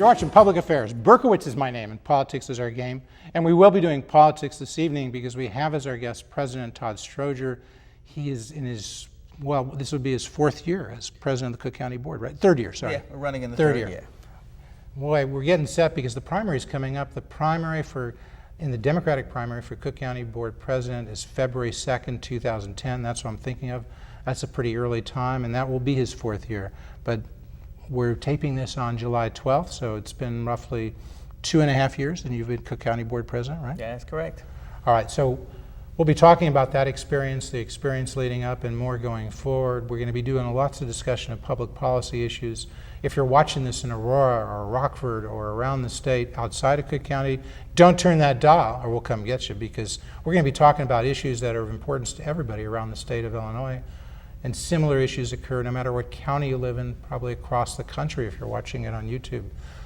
You're watching Public Affairs. Berkowitz is my name and politics is our game. And we will be doing politics this evening because we have as our guest President Todd Stroger. He is in his, well, this would be his fourth year as president of the Cook County Board, right? Third year, sorry. Yeah, we're running in the third year. Boy, we're getting set because the primary is coming up. The primary in the Democratic primary for Cook County Board President is February 2nd, 2010. That's what I'm thinking of. That's a pretty early time, and that will be his fourth year. But we're taping this on July 12th, so it's been roughly 2.5 years, and you've been Cook County Board President, right? Yeah, that's correct. All right, so we'll be talking about that experience, the experience leading up, and more going forward. We're going to be doing lots of discussion of public policy issues. If you're watching this in Aurora or Rockford or around the state outside of Cook County, don't turn that dial or we'll come get you, because we're going to be talking about issues that are of importance to everybody around the state of Illinois. And similar issues occur no matter what county you live in, probably across the country if you're watching it on YouTube.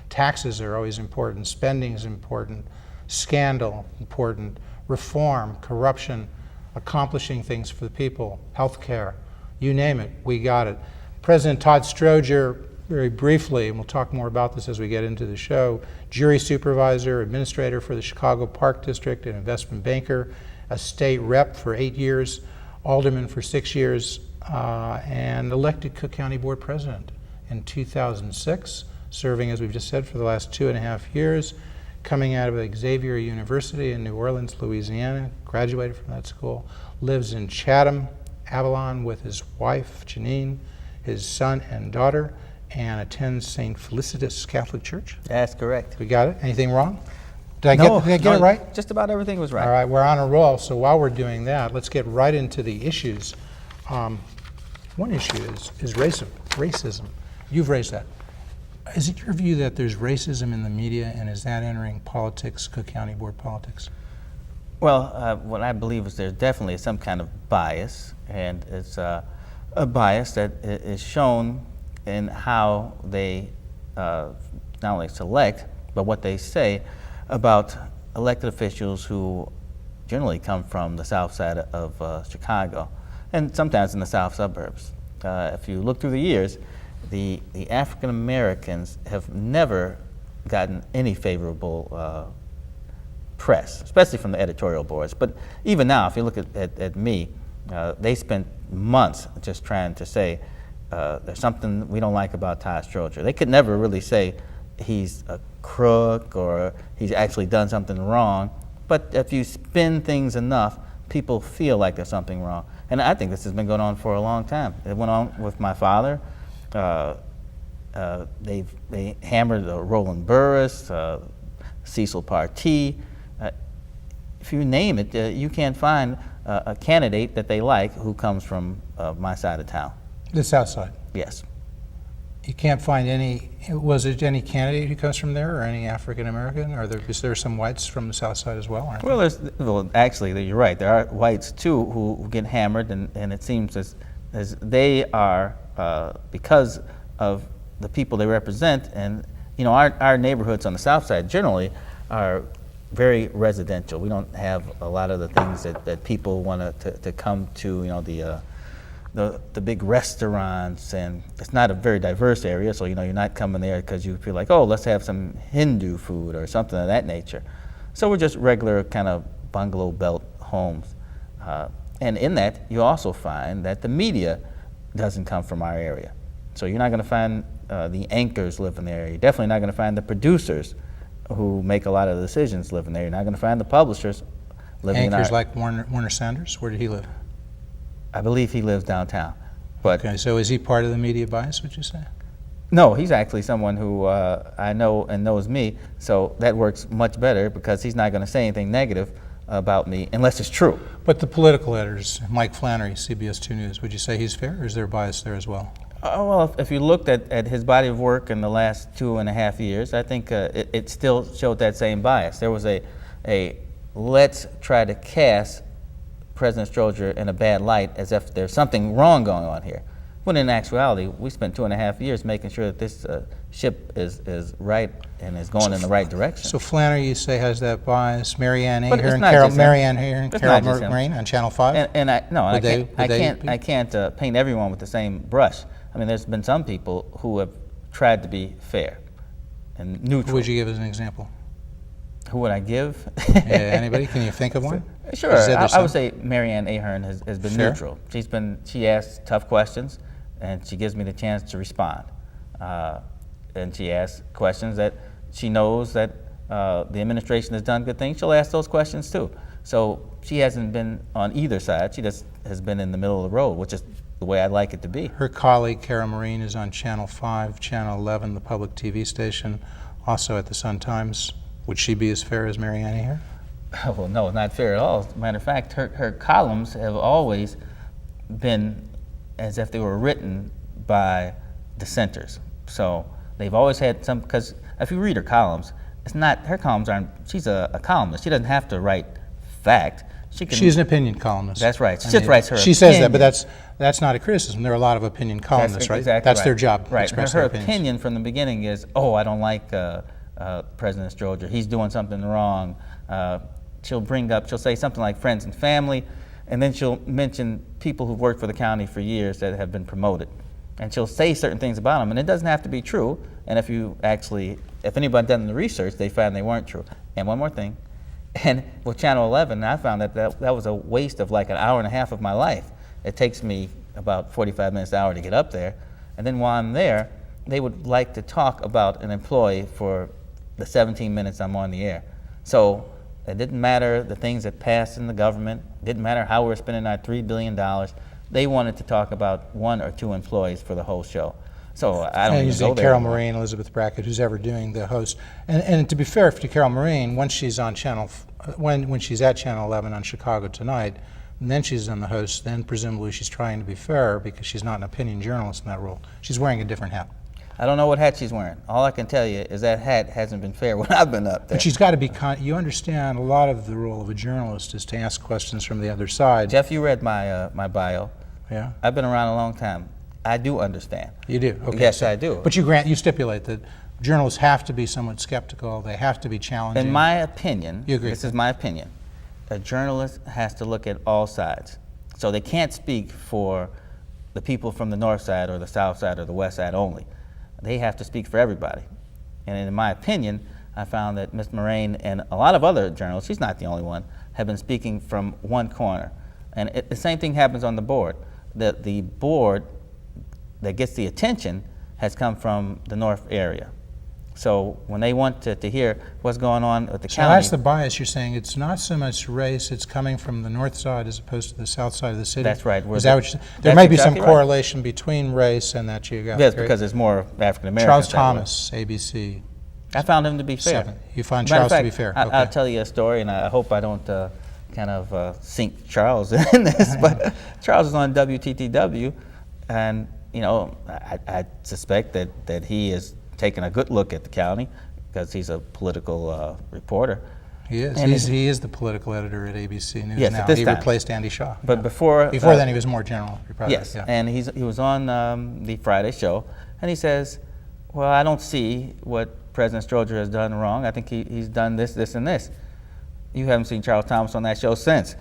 Taxes are always important, spending is important, scandal important, reform, corruption, accomplishing things for the people, healthcare, you name it, we got it. President Todd Stroger, very briefly, and we'll talk more about this as we get into the show, jury supervisor, administrator for the Chicago Park District, an investment banker, a state rep for 8 years, alderman for 6 years, and elected Cook County Board President in 2006, serving, as we've just said, for the last 2.5 years, coming out of Xavier University in New Orleans, Louisiana, graduated from that school, lives in Chatham, Avalon with his wife, Janine, his son and daughter, and attends St. Felicitas Catholic Church. That's correct. We got it? Anything wrong? Did I get it right? Just about everything was right. All right, we're on a roll, so while we're doing that, let's get right into the issues. One issue is racism. You've raised that. Is it your view that there's racism in the media, and is that entering politics, Cook County Board politics? Well, what I believe is there's definitely some kind of bias, and it's a bias that is shown in how they not only select, but what they say about elected officials who generally come from the south side of Chicago, and sometimes in the south suburbs. If you look through the years, the African Americans have never gotten any favorable press, especially from the editorial boards. But even now, if you look at me, they spent months just trying to say there's something we don't like about Todd Stroger. They could never really say he's a crook or he's actually done something wrong. But if you spin things enough, people feel like there's something wrong. And I think this has been going on for a long time. It went on with my father. They hammered Roland Burris, Cecil Partee. If you name it, you can't find a candidate that they like who comes from my side of town. The south side? Yes. You can't find any, was it any candidate who comes from there or any African American? Is there some whites from the south side as well? Well, actually, you're right. There are whites too who get hammered, and it seems as they are, because of the people they represent, and our neighborhoods on the south side generally are very residential. We don't have a lot of the things that people want to come to, the big restaurants, and it's not a very diverse area, so you're not coming there because you feel like, oh, let's have some Hindu food or something of that nature. So we're just regular kind of bungalow belt homes. And in that, you also find that the media doesn't come from our area. So you're not going to find the anchors live in the area. You're definitely not going to find the producers who make a lot of the decisions live in there. You're not going to find the publishers living in our... Anchors like Warner Sanders? Where did he live? I believe he lives downtown. But okay, so is he part of the media bias, would you say? No, he's actually someone who I know and knows me, so that works much better because he's not going to say anything negative about me unless it's true. But the political editors, Mike Flannery, CBS 2 News, would you say he's fair, or is there a bias there as well? Well, if you looked at his body of work in the last 2.5 years, I think it still showed that same bias. There was a let's try to cast President Stroger in a bad light as if there's something wrong going on here. When in actuality, we spent 2.5 years making sure that this ship is right and is going in the right direction. So Flannery, you say, has that bias. Marianne Ahern, Carol Marine on Channel 5? I can't paint everyone with the same brush. I mean, there's been some people who have tried to be fair, and neutral. Who would you give as an example? Who would I give? Yeah, anybody? Can you think of one? Sure. I would say Marianne Ahern has been Fair. neutral. She asks tough questions, and she gives me the chance to respond. And she asks questions that she knows that the administration has done good things. She'll ask those questions too. So she hasn't been on either side. She just has been in the middle of the road, which is the way I'd like it to be. Her colleague, Kara Marine, is on Channel 5, Channel 11, the public TV station, also at the Sun-Times. Would she be as fair as Marianne Ahern? Well, no, not fair at all. As a matter of fact, her columns have always been as if they were written by dissenters. So they've always had some, because if you read her columns, her columns aren't, she's a columnist. She doesn't have to write fact. She's an opinion columnist. That's right. She just writes her She opinion. says that, but that's not a criticism. There are a lot of opinion columnists, right? Exactly That's right. their job, Right. express Her their opinions. opinion from the beginning is, oh, I don't like President Stroger. He's doing something wrong. She'll say something like friends and family, and then she'll mention people who've worked for the county for years that have been promoted. And she'll say certain things about them, and it doesn't have to be true. And if anybody done the research, they found they weren't true. And one more thing, and with Channel 11, I found that was a waste of like an hour and a half of my life. It takes me about 45 minutes, an hour to get up there. And then while I'm there, they would like to talk about an employee for the 17 minutes I'm on the air. So it didn't matter the things that passed in the government, didn't matter how we're spending our $3 billion. They wanted to talk about one or two employees for the whole show. So I don't even go there. Carol Marine, Elizabeth Brackett, who's ever doing the host. And to be fair to Carol Marine, when she's at Channel 11 on Chicago Tonight, and then she's on the host, then presumably she's trying to be fair because she's not an opinion journalist in that role. She's wearing a different hat. I don't know what hat she's wearing. All I can tell you is that hat hasn't been fair when I've been up there. But she's got to be, you understand a lot of the role of a journalist is to ask questions from the other side. Jeff, you read my bio. Yeah. I've been around a long time. I do understand. You do? Okay. Yes, I do. But you stipulate that journalists have to be somewhat skeptical, they have to be challenging. In my opinion, you agree? This is my opinion, a journalist has to look at all sides. So they can't speak for the people from the north side or the south side or the west side only. They have to speak for everybody. And in my opinion, I found that Ms. Moraine and a lot of other journalists, she's not the only one, have been speaking from one corner. And the same thing happens on the board. The board that gets the attention has come from the north area. So when they want to hear what's going on with the county. So that's the bias you're saying. It's not so much race, it's coming from the north side as opposed to the south side of the city. That's right. Is that what there might be some correlation between race and that geographic Yes, area. because there's more African Americans. Charles Thomas, ABC. I found him to be fair. 7. You find Charles to be fair. Okay. I'll tell you a story, and I hope I don't kind of sink Charles in this, but Charles is on WTTW, and I suspect that he is taking a good look at the county because he's a political reporter. He is. He is the political editor at ABC News yes, now. At this he time. Replaced Andy Shaw. But before then, he was more general. Yes, yeah. And he was on the Friday show, and he says, "Well, I don't see what President Stroger has done wrong. I think he's done this, this, and this." You haven't seen Charles Thomas on that show since.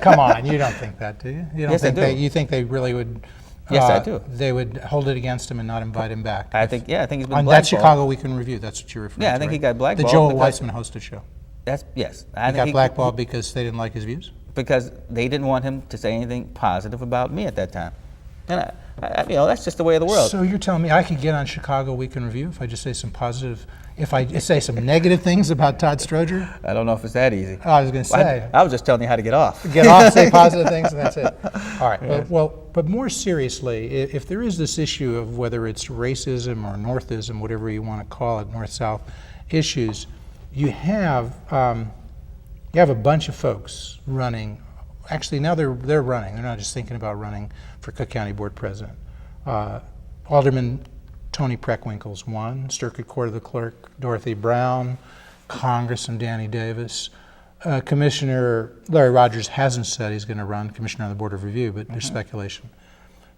Come on, you don't think that, do you? Yes, I do. You think they really would? Yes, I do. They would hold it against him and not invite him back. I think he's been on blackballed. that Chicago Week in Review. That's what you're referring to. Yeah, I think he got blackballed. The Joel Weitzman hosted show. Yes. He got blackballed because they didn't like his views? Because they didn't want him to say anything positive about me at that time. And that's just the way of the world. So you're telling me I could get on Chicago Week in Review if I just say some positive, if I say some negative things about Todd Stroger? I don't know if it's that easy. I was going to say. I was just telling you how to get off. Get off, say positive things, and that's it. All right. Yes. But more seriously, if there is this issue of whether it's racism or Northism, whatever you want to call it, North-South issues, you have a bunch of folks running. Actually, now they're running. They're not just thinking about running for Cook County Board President. Alderman Tony Preckwinkle's one, Circuit Court of the Clerk Dorothy Brown, Congressman Danny Davis. Commissioner Larry Rogers hasn't said he's going to run Commissioner on the Board of Review, but there's speculation.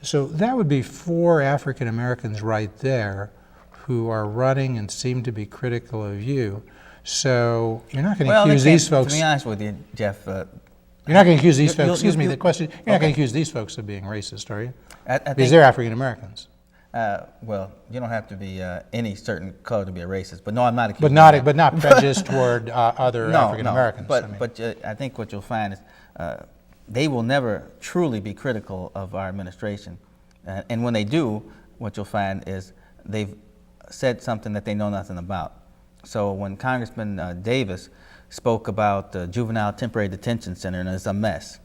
So that would be 4 African Americans right there who are running and seem to be critical of you. So you're not going to accuse these folks. To be honest with you, Jeff. You're not going to accuse these folks. Excuse me. The question. You're not going to accuse these folks of being racist, are you? Because they're African Americans. Well, you don't have to be any certain color to be a racist, but no, I'm not accusing But of not, that. but not prejudiced toward other No, African no, Americans. but I mean. I think what you'll find is they will never truly be critical of our administration, and when they do, what you'll find is they've said something that they know nothing about. So when Congressman Davis spoke about the Juvenile Temporary Detention Center and it's a mess,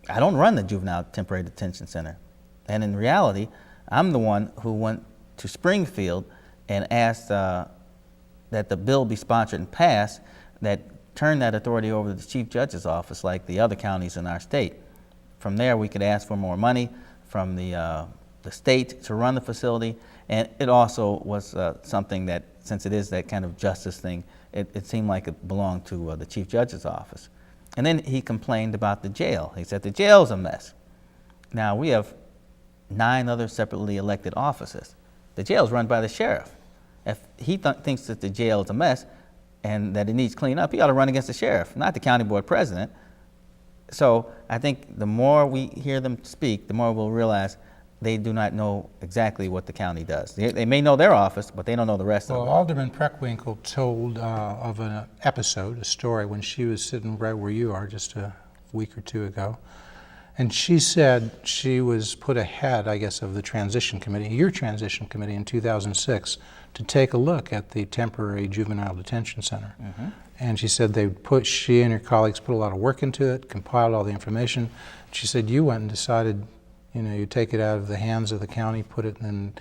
I don't run the Juvenile Temporary Detention Center, and in reality, I'm the one who went to Springfield and asked that the bill be sponsored and passed that turned that authority over to the Chief Judge's office like the other counties in our state. From there, we could ask for more money from the state to run the facility, and it also was something that, since it is that kind of justice thing, it seemed like it belonged to the Chief Judge's office. And then he complained about the jail. He said the jail's a mess. Now, we have 9 other separately elected offices. The jail's run by the sheriff. If he thinks that the jail is a mess and that it needs clean up, he ought to run against the sheriff, not the county board president. So I think the more we hear them speak, the more we'll realize they do not know exactly what the county does. They may know their office, but they don't know the rest Well, of it. Alderman Preckwinkle told of an episode, a story, when she was sitting right where you are just a week or 2 ago. And she said she was put ahead, I guess, of the transition committee, your transition committee in 2006, to take a look at the temporary juvenile detention center. Mm-hmm. And she said she and her colleagues put a lot of work into it, compiled all the information. She said you went and decided, you take it out of the hands of the county, put it in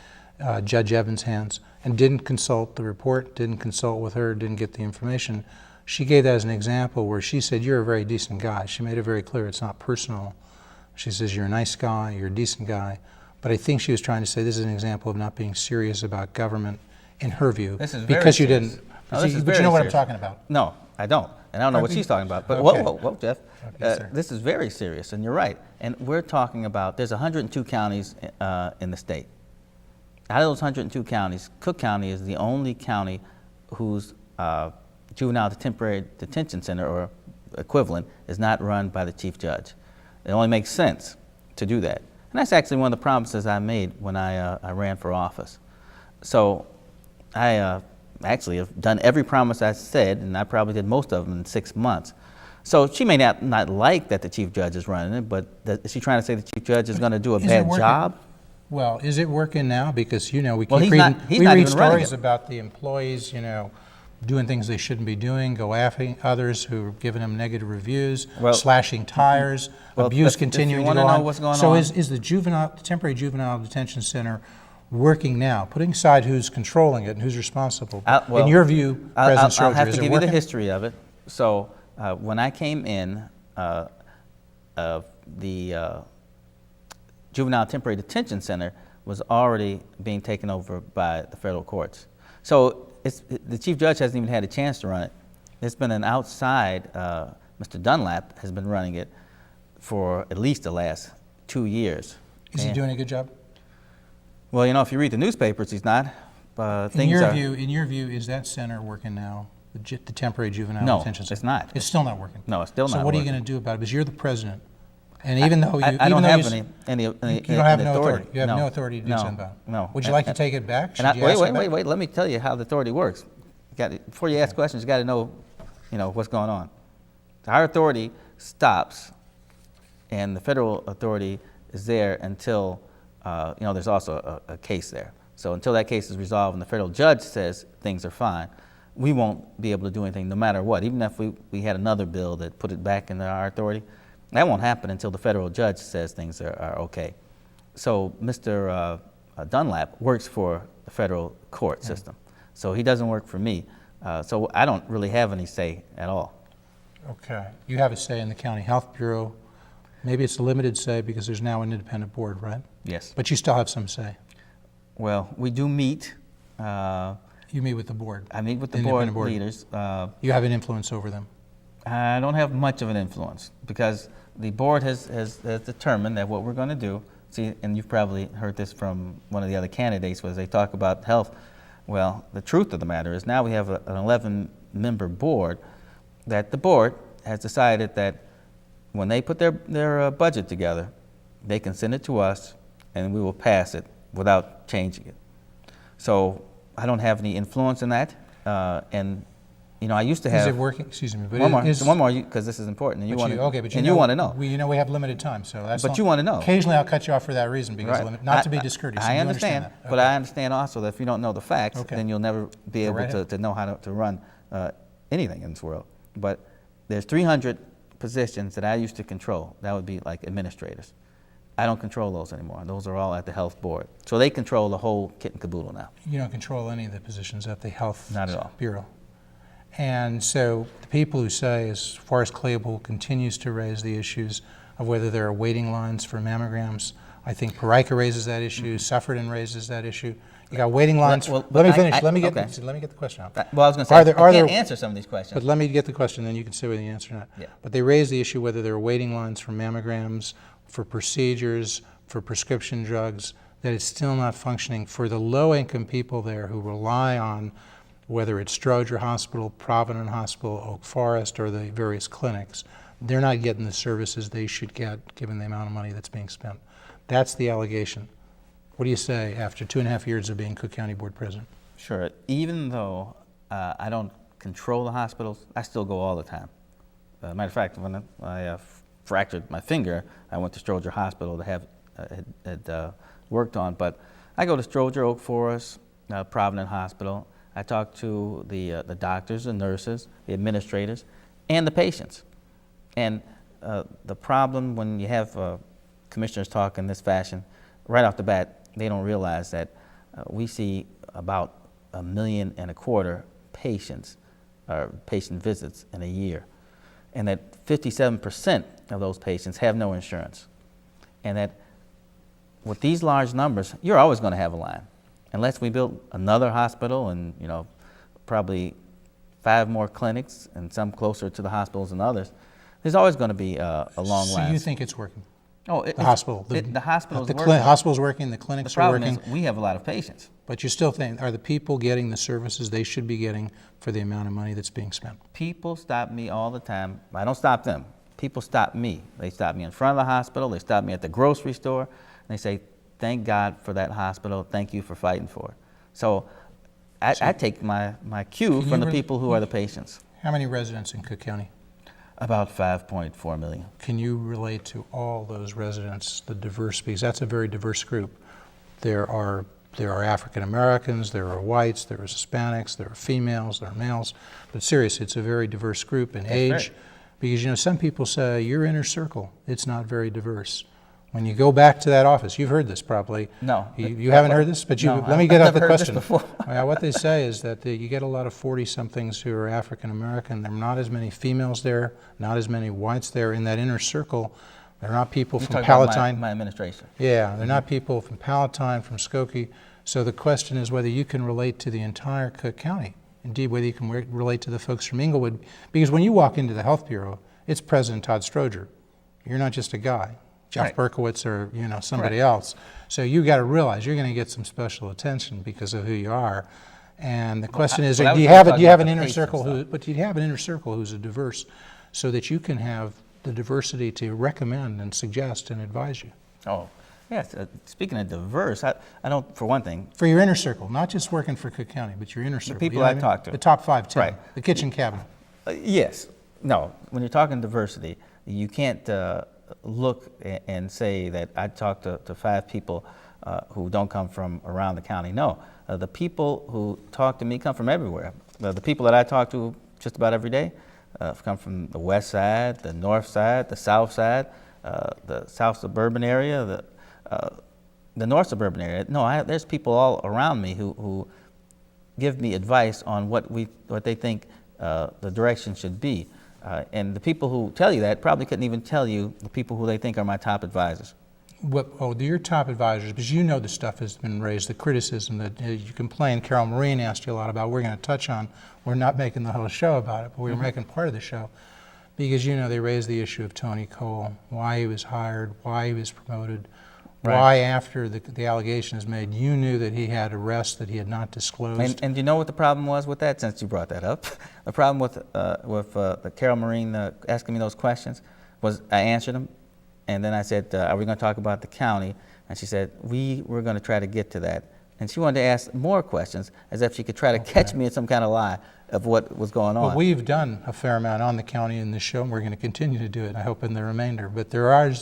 Judge Evans' hands, and didn't consult the report, didn't consult with her, didn't get the information. She gave that as an example where she said, you're a very decent guy. She made it very clear it's not personal. She says, you're a nice guy, you're a decent guy. But I think she was trying to say this is an example of not being serious about government, in her view. This is very because you serious. didn't. No, this is but very you know what serious. I'm talking about. No, I don't. And I don't know what she's talking about. But Okay. whoa, Jeff. Okay, sir. This is very serious, and you're right. And we're talking about, there's 102 counties in the state. Out of those 102 counties, Cook County is the only county whose juvenile temporary detention center or equivalent is not run by the chief judge. It only makes sense to do that. And that's actually one of the promises I made when I ran for office. So I actually have done every promise I said, and I probably did most of them in 6 months. So she may not like that the chief judge is running it, but is she trying to say the chief judge is going to do a Is it bad working? Well, Well, is it working now? Because, we Well, keep he's reading, not- he's we not read even running stories it. about the employees, doing things they shouldn't be doing, go after others who are giving them negative reviews, Well- slashing tires, Well, abuse if you continuing to wanna go know on. what's going so on- is the temporary juvenile detention center working now? Putting aside who's controlling it and who's responsible. Well, in your view, President I'll Stroger, have is to it give you the working? history of it. So when I came in, the Juvenile Temporary Detention Center was already being taken over by the federal courts. So the chief judge hasn't even had a chance to run it. It's been an outside, Mr. Dunlap has been running it for at least the last 2 years. Is he And- doing a good job? Well, if you read the newspapers, he's not. In Things your are, view, is that center working now? The temporary juvenile No, detention center? it's not. It's still not working. No, it's still So not what are you working. going to do about it? Because you're the president, and even though you, I even don't though have you, any you don't have no authority. You have no authority to do something about it. No. Would you like to take it back? Should you Wait, ask wait, it wait, back? wait. Let me tell you how the authority works. Before you ask questions, you got to know, what's going on. Our authority stops, and the federal authority is there until, there's also a case there. So until that case is resolved and the federal judge says things are fine, we won't be able to do anything no matter what. Even if we had another bill that put it back into our authority, that won't happen until the federal judge says things are okay. So Mr. Dunlap works for the federal court system. So he doesn't work for me. So I don't really have any say at all. Okay. You have a say in the county health bureau. Maybe it's a limited say because there's now an independent board, right? Yes. But you still have some say. Well, we do meet. You meet with the board. I meet with the Independent board board. leaders. You have an influence over them. I don't have much of an influence because the board has determined that what we're going to do, see, and you've probably heard this from one of the other candidates, was they talk about health. Well, the truth of the matter is now we have an 11-member board that the board has decided that when they put their budget together, they can send it to us and we will pass it without changing it. So I don't have any influence in that. And I used to have. Is it working? Excuse me. But one more, because this is important, and you want to. Okay, but you want to know. We have limited time, so that's. But you want to know. Occasionally, I'll cut you off for that reason because Right. not to be discourteous. I You understand, that. but Okay. I understand also that if you don't know the facts, Okay. then you'll never be able right to know how to run anything in this world. But there's 300 positions that I used to control. That would be like administrators. I don't control those anymore. Those are all at the health board. So they control the whole kit and caboodle now. You don't control any of the positions at the health Not at all. bureau. And so the people who say, as far as Claypool continues to raise the issues of whether there are waiting lines for mammograms, I think Parika raises that issue, Suffredin raises that issue. You got waiting lines. Well, let me but finish. I- let me get okay. the question out. Well, I was going to say, I can't answer some of these questions. But let me get the question, then you can say whether you answer or not. Yeah. But they raise the issue whether there are waiting lines for mammograms, for procedures, for prescription drugs, that it's still not functioning for the low-income people there who rely on whether it's Stroger Hospital, Provident Hospital, Oak Forest, or the various clinics. They're not getting the services they should get given the amount of money that's being spent. That's the allegation. What do you say after 2.5 years of being Cook County Board President? Sure. Even though I don't control the hospitals, I still go all the time. Matter of fact, when I fractured my finger, I went to Stroger Hospital to have had worked on. But I go to Stroger, Oak Forest, Provident Hospital. I talk to the doctors, the nurses, the administrators, and the patients. And the problem when you have commissioners talk in this fashion, right off the bat, they don't realize that we see about 1.25 million patients, or patient visits in a year, and that 57% of those patients have no insurance. And that with these large numbers, you're always going to have a line. Unless we build another hospital and, probably 5 more clinics and some closer to the hospitals than others, there's always going to be a long line. So you think it's working? Oh, The hospital. The hospital's The working. hospital's working, the clinics The are problem working. is we have a lot of patients. But you still think, are the people getting the services they should be getting for the amount of money that's being spent? People stop me all the time. I don't stop them. People stop me. They stop me in front of the hospital. They stop me at the grocery store. And they say, thank God for that hospital. Thank you for fighting for it. So I take my cue from the people who are the patients. How many residents in Cook County? About 5.4 million. Can you relate to all those residents, the diverse, because that's a very diverse group. There are African Americans, there are whites, there are Hispanics, there are females, there are males. But seriously, it's a very diverse group in age. right. Because some people say your inner circle, it's not very diverse. When you go back to that office, you've heard this probably. No. You haven't heard this? But No, let me I've get out never the heard this question. before. What they say is that you get a lot of 40-somethings who are African American. There are not as many females there, not as many whites there in that inner circle. They're not people You're from talking about Palatine. my administration. Yeah, they're not people from Palatine, from Skokie. So the question is whether you can relate to the entire Cook County. Indeed, whether you can relate to the folks from Inglewood. Because when you walk into the Health Bureau, it's President Todd Stroger. You're not just a guy. Jeff Right. Berkowitz or somebody Correct. else. So you got to realize you're going to get some special attention because of who you are. And the question is, but I do you was have talking you have about an the inner patients, circle though. but do you have an inner circle who's a diverse, so that you can have the diversity to recommend and suggest and advise you Oh, yes. Speaking of diverse, I don't, for one thing, for your inner circle, not just working for Cook County, but your inner circle. people you know I what mean? talk to. The top 5, 10, Right. the kitchen cabinet. yes. No, when you're talking diversity, you can't look and say that I talked to 5 people who don't come from around the county. No, the people who talk to me come from everywhere. The people that I talk to just about every day come from the west side, the north side, the south side, the south suburban area, the north suburban area. No, there's people all around me who give me advice on what they think the direction should be. And the people who tell you that probably couldn't even tell you the people who they think are my top advisors. They're your top advisors, because you know the stuff has been raised, the criticism that you complained, Carol Marine asked you a lot about, we're going to touch on. We're not making the whole show about it, but we're making part of the show. Because they raised the issue of Tony Cole, why he was hired, why he was promoted, Right. why after the allegation is made, you knew that he had arrests that he had not disclosed. And you know what the problem was with that, since you brought that up? The problem with the Carol Marine asking me those questions was I answered them, and then I said, are we going to talk about the county? And she said, we were going to try to get to that. And she wanted to ask more questions, as if she could try to catch me in some kind of lie of what was going on. Well, we've done a fair amount on the county in this show, and we're going to continue to do it, I hope, in the remainder. But there are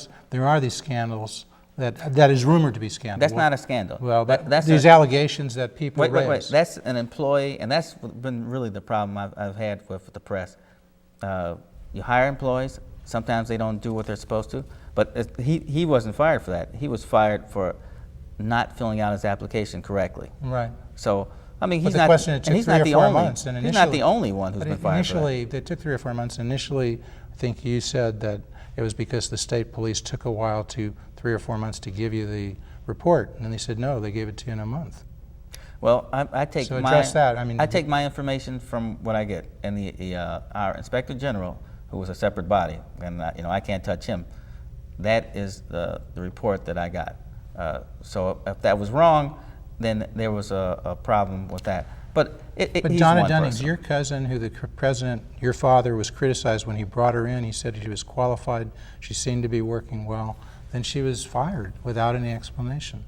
these scandals that is rumored to be scandal. That's not a scandal. Well, that's these allegations that people raise. Wait. That's an employee, and that's been really the problem I've had with the press. You hire employees, sometimes they don't do what they're supposed to, but he wasn't fired for that. He was fired for not filling out his application correctly. Right. So, I mean, he's not the only one who's been fired initially, for that. It took 3 or 4 months. Initially, I think you said that it was because the state police took a while 3 or 4 months to give you the report, and they said no, they gave it to you in a month. Well, I take so address that. I mean, I take my information from what I get, and our Inspector General, who was a separate body, and I can't touch him. That is the report that I got. So if that was wrong, then there was a problem with that. But Donna Dunning's your cousin, who the president, your father, was criticized when he brought her in. He said she was qualified. She seemed to be working well. Then she was fired without any explanation.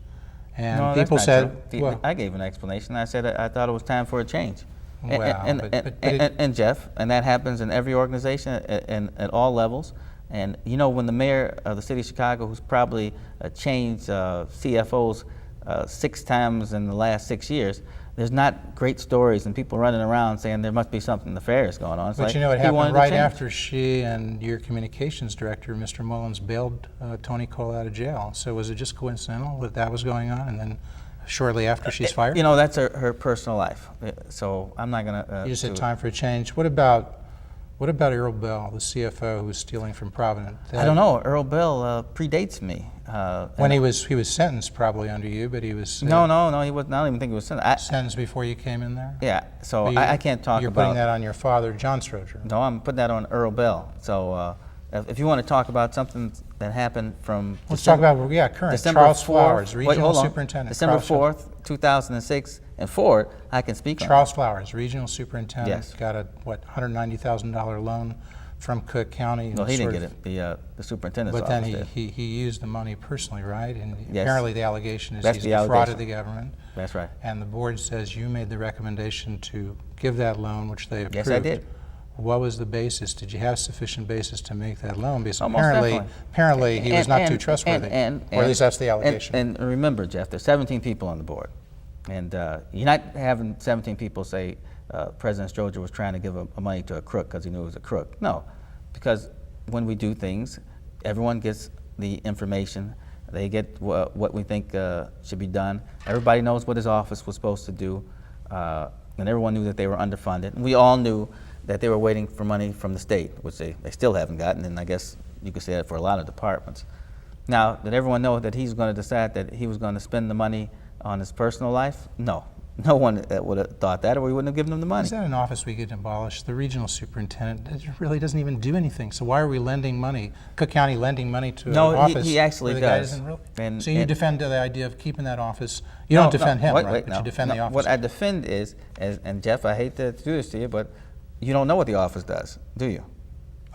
And no, people said, well, I gave an explanation. I said I thought it was time for a change. Well, and Jeff, and that happens in every organization at all levels. And when the mayor of the city of Chicago, who's probably changed CFOs 6 times in the last 6 years, there's not great stories and people running around saying there must be something nefarious going on. It's but like, it happened right after she and your communications director, Mr. Mullins, bailed Tony Cole out of jail. So was it just coincidental that was going on, and then shortly after she's fired? That's her personal life. So I'm not going to... You just said time for a change. What about Earl Bell, the CFO who was stealing from Provident? I don't know. Earl Bell predates me. When he was sentenced probably under you, but he was... No, he was. I don't even think he was sentenced. Sentenced before you came in there? Yeah, so I can't talk about... You're putting that on your father, John Stroger. No, I'm putting that on Earl Bell. So if you want to talk about something that happened from... Let's talk about, current. December Charles 4th, Flowers, Regional Superintendent. December 4th, 2006, and forward, I can speak on Charles Flowers, Regional Superintendent, yes. Got a, $190,000 loan from Cook County. No, he didn't get it. The superintendent's office did. But then he used the money personally, right? And yes. Apparently the allegation is he's defrauded the government. That's right. And the board says you made the recommendation to give that loan, which they approved. Yes, I did. What was the basis? Did you have sufficient basis to make that loan? Because Almost apparently he was not too trustworthy, or at least that's the allegation. And remember, Jeff, there's 17 people on the board. And you're not having 17 people say President Stroger was trying to give money to a crook because he knew it was a crook. No, because when we do things, everyone gets the information. They get what we think should be done. Everybody knows what his office was supposed to do, and everyone knew that they were underfunded. And we all knew that they were waiting for money from the state, which they still haven't gotten, and I guess you could say that for a lot of departments. Now, did everyone know that he's going to decide that he was going to spend the money on his personal life? No. No one would have thought that, or we wouldn't have given him the money. Is that an office we could abolish? The regional superintendent really doesn't even do anything. So why are we lending money, Cook County lending money to an office? No, he actually does. So you defend the idea of keeping that office. You don't defend him, right? But you defend the office. What I defend is, and Jeff, I hate to do this to you, but you don't know what the office does, do you?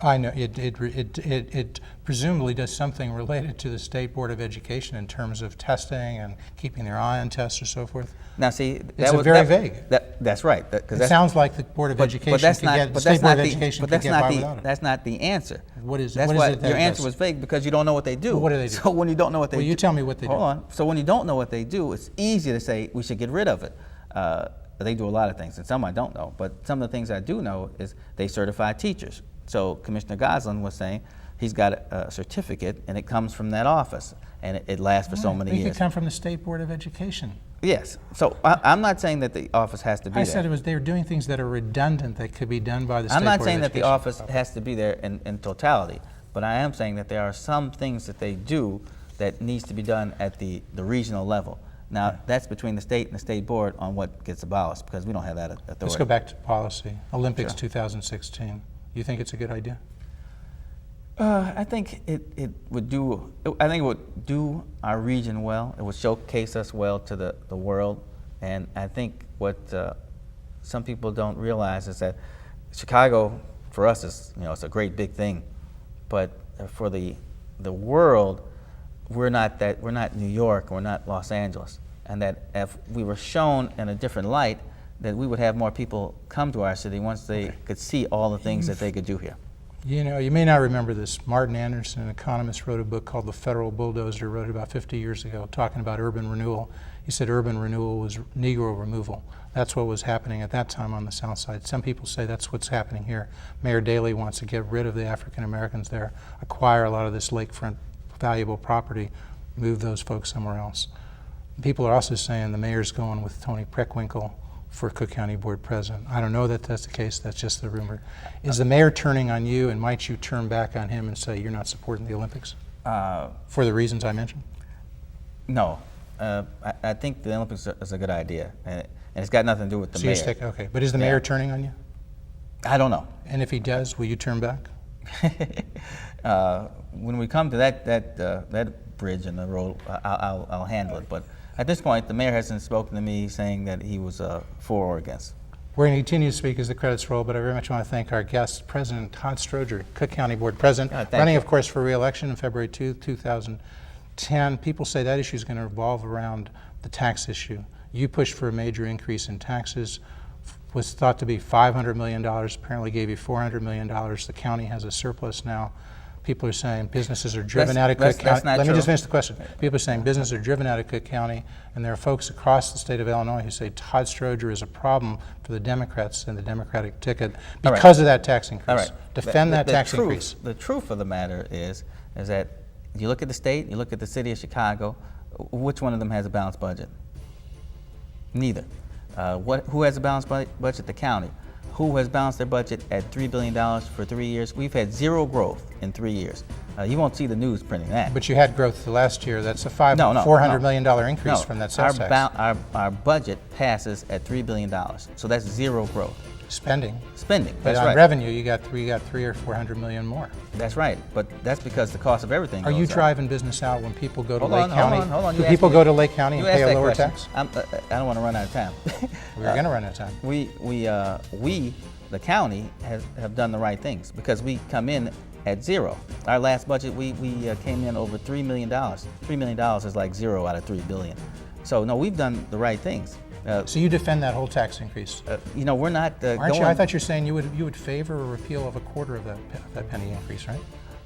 I know it presumably does something related to the State Board of Education in terms of testing and keeping their eye on tests or so forth. Now, see, it's very vague. That's right. It sounds like the Board of Education could get by without it. That's not the answer. What is it? That's why your answer was vague, because you don't know what they do. Well, what do they do? So when you don't know what they do, you tell me what they do. Hold on. So when you don't know what they do, it's easy to say we should get rid of it. They do a lot of things, and some I don't know. But some of the things I do know is they certify teachers. So Commissioner Goslin was saying he's got a certificate, and it comes from that office, and it lasts for so many years. It could come from the State Board of Education. Yes. So I'm not saying that the office has to be there. I said they were doing things that are redundant that could be done by the State Board of Education. I'm not saying that the office has to be there in totality, but I am saying that there are some things that they do that needs to be done at the regional level. Now, that's between the state and the state board on what gets abolished, because we don't have that authority. Let's go back to policy. Olympics 2016. You think it's a good idea? I think it would do. I think it would do our region well. It would showcase us well to the world. And I think what some people don't realize is that Chicago, for us, is it's a great big thing, but for the world, we're not New York, we're not Los Angeles, and that if we were shown in a different light, that we would have more people come to our city once they could see all the things that they could do here. You know, you may not remember this. Martin Anderson, an economist, wrote a book called The Federal Bulldozer, wrote it about 50 years ago, talking about urban renewal. He said urban renewal was Negro removal. That's what was happening at that time on the South Side. Some people say that's what's happening here. Mayor Daley wants to get rid of the African Americans there, acquire a lot of this lakefront valuable property, move those folks somewhere else. People are also saying the mayor's going with Tony Preckwinkle for Cook County Board President. I don't know that that's the case, that's just the rumor. Is the mayor turning on you, and might you turn back on him and say you're not supporting the Olympics for the reasons I mentioned? No. I think the Olympics is a good idea, and it's got nothing to do with the mayor. Okay, but is the mayor turning on you? I don't know. And if he does, will you turn back? When we come to that bridge and the road, I'll handle it. But at this point, the mayor hasn't spoken to me saying that he was for or against. We're going to continue to speak as the credits roll, but I very much want to thank our guest, President Todd Stroger, Cook County Board President, running, of course, for re-election in February 2010. People say that issue is going to revolve around the tax issue. You pushed for a major increase in taxes, was thought to be $500 million, apparently gave you $400 million. The county has a surplus now. People are saying businesses are driven out of Cook County. Let me just finish the question. People are saying businesses are driven out of Cook County, and there are folks across the state of Illinois who say Todd Stroger is a problem for the Democrats and the Democratic ticket because of that tax increase. All right. Defend that tax increase. The truth of the matter is that you look at the state, you look at the city of Chicago, which one of them has a balanced budget? Neither. Who has a balanced budget? The county. Who has balanced their budget at $3 billion for 3 years? We've had zero growth in 3 years. You won't see the news printing that. But you had growth the last year. That's a $400 million increase from that sales tax. Our budget passes at $3 billion, so that's zero growth. Spending. Spending, But that's on right. revenue, you got three or $400 million more. That's right, but that's because the cost of everything Are goes you up. driving business out when people go to Hold Lake on, County? hold on. Do people go to Lake County and You pay asked a that lower question. tax? I don't want to run out of time. We're going to run out of time. We, the county, have done the right things because we come in at zero. Our last budget, we came in over $3 million. $3 million is like zero out of $3 billion. So no, we've done the right things. So you defend that whole tax increase? You know, we're not Aren't you? I thought you were saying you would favor a repeal of a quarter of that penny increase, right?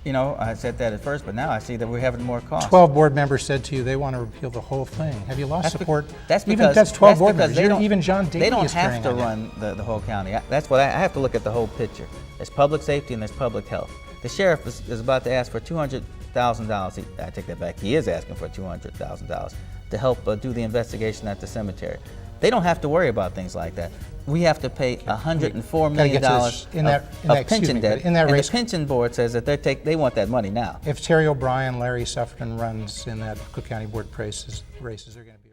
You know, I said that at first, but now I see that we're having more costs. 12 board members said to you they want to repeal the whole thing. Have you lost support? That's even because that's 12 board because members. Even John Daly they don't is have to turning on run the whole county. That's what I have to look at the whole picture. There's public safety and there's public health. The sheriff is about to ask for $200,000. I take that back. He is asking for $200,000 to help do the investigation at the cemetery. They don't have to worry about things like that. We have to pay $104 million of pension debt, and the pension board says that they want that money now. If Terry O'Brien, Larry Sufferton runs in that Cook County Board races, they're going to be